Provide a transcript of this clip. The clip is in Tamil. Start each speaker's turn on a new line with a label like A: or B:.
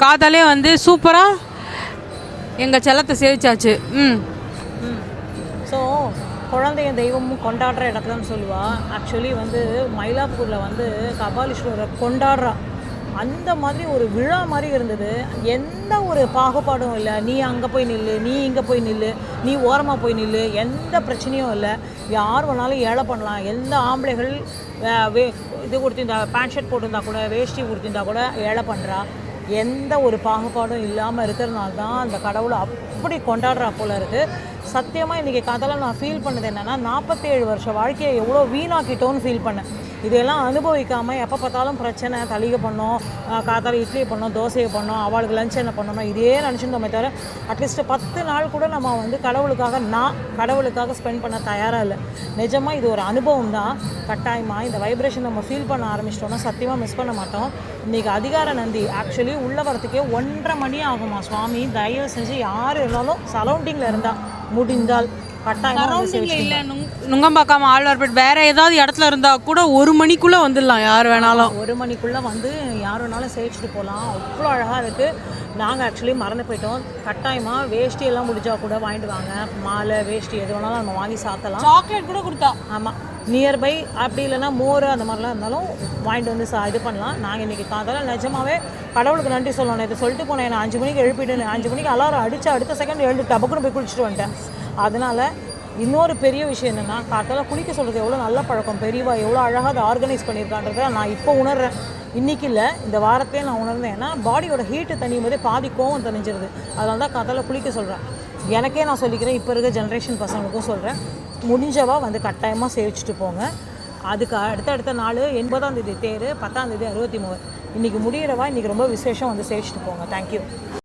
A: காதாலே வந்து சூப்பராக எங்கள் செல்லத்தை சேவிச்சாச்சு.
B: ஸோ குழந்தைய தெய்வமும் கொண்டாடுற இடத்துலன்னு சொல்லுவா. ஆக்சுவலி வந்து மயிலாப்பூரில் வந்து கபாலீஸ்வரரை கொண்டாடுறா. அந்த மாதிரி ஒரு விழா மாதிரி இருந்தது. எந்த ஒரு பாகுபாடும் இல்லை. நீ அங்கே போய் நில்லு, நீ இங்கே போய் நில்லு, நீ ஓரமாக போய் நில்லு, எந்த பிரச்சனையும் இல்லை. யார் வேணாலும் ஏழை பண்ணலாம். எந்த ஆம்பளைகள் இது கொடுத்திருந்தா, பேண்ட் ஷர்ட் போட்டிருந்தா கூட, வேஷ்டி கொடுத்திருந்தா கூட ஏழை பண்ணுறா. எந்த ஒரு பாகுபாடும் இல்லாமல் இருக்கிறதுனால தான் அந்த கடவுளை அப்படி கொண்டாடுறா போல இருக்குது. சத்தியமாக இன்றைக்கி கதையில் நான் ஃபீல் பண்ணது என்னென்னா, 47 வருஷம் வாழ்க்கையை எவ்வளோ வீணாக்கிட்டோன்னு ஃபீல் பண்ணேன். இதெல்லாம் அனுபவிக்காமல் எப்போ பார்த்தாலும் பிரச்சனை, தளிகை பண்ணோம், காத்தால இட்லி பண்ணோம், தோசையை பண்ணோம், அவளுக்கு லஞ்ச் என்ன பண்ணணும், இதே நினச்சிருந்தோமே தவிர அட்லீஸ்ட் 10 நாள் கூட நம்ம வந்து கடவுளுக்காக ஸ்பெண்ட் பண்ண தயாராக இல்லை. நிஜமாக இது ஒரு அனுபவம் தான். கட்டாயமாக இந்த வைப்ரேஷன் நம்ம ஃபீல் பண்ண ஆரம்பிச்சிட்டோம்னா சத்தியமாக மிஸ் பண்ண மாட்டோம். இன்றைக்கி அதிகார நந்தி ஆக்சுவலி உள்ளே வரத்துக்கே 1:30 மணி ஆகுமா. சுவாமி தயவு செஞ்சு யார் இருந்தாலும் சரௌண்டிங்கில் இருந்தால் முடிந்தால்
A: இல்லை நுங்கம்பாக்கம் ஆழ்வார்பேட் வேறு ஏதாவது இடத்துல இருந்தால் கூட 1 மணிக்குள்ளே வந்துடலாம். யார் வேணாலும்
B: 1 மணிக்குள்ளே வந்து யார் வேணாலும் சேவிச்சுட்டு போகலாம். அவ்வளோ அழகாக இருக்குது. நாங்கள் ஆக்சுவலி மறந்து போயிட்டோம். கட்டாயமாக வேஷ்டியெல்லாம் முடிஞ்சால் கூட வாங்கிட்டு வாங்க. மாலை வேஷ்டி எது வேணாலும் நம்ம வாங்கி சாத்தலாம்.
A: சாக்லேட் கூட கொடுத்தா.
B: ஆமாம், நியர்பை அப்படி இல்லைன்னா மோர் அந்த மாதிரிலாம் இருந்தாலும் வாங்கிட்டு வந்து இது பண்ணலாம். நாங்கள் இன்றைக்கி காத்தால நிஜமாகவே கடவுளுக்கு நன்றி சொல்லணும். இதை சொல்லிட்டு போனேன். நான் 5 மணிக்கு எழுப்பிட்டு 5 மணிக்கு அலாரம் அடித்து அடுத்த செகண்ட் எழுந்து டபக்குன்னு போய் குளிச்சுட்டு வந்துட்டேன். அதனால் இன்னொரு பெரிய விஷயம் என்னென்னா, காத்தால குளிக்க சொல்கிறது எவ்வளோ நல்ல பழக்கம். பெரியவா எவ்வளோ அழகாக அதை ஆர்கனைஸ் பண்ணியிருக்கான்றதை நான் இப்போ உணர்றேன். இன்றைக்கி இல்லை, இந்த வாரத்தையே நான் உணர்ந்தேன். ஏன்னா பாடியோட ஹீட்டு தனியும் போதே பாதி கோவம் தணிஞ்சிருது. அதனால தான் காத்தால குளிக்க சொல்கிறேன். எனக்கே நான் சொல்லிக்கிறேன், இப்போ இருக்க ஜென்ரேஷன் பசங்களுக்கும் சொல்கிறேன். முடிஞ்சவா வந்து கட்டாயமாக சேவிச்சுட்டு போங்க. அதுக்கு அடுத்த நாள் 80ஆம் தேதி தேர், 10ஆம் தேதி 63. இன்றைக்கி முடிகிறவா இன்றைக்கி ரொம்ப விசேஷம் வந்து சேவிச்சுட்டு போங்க. தேங்க்யூ.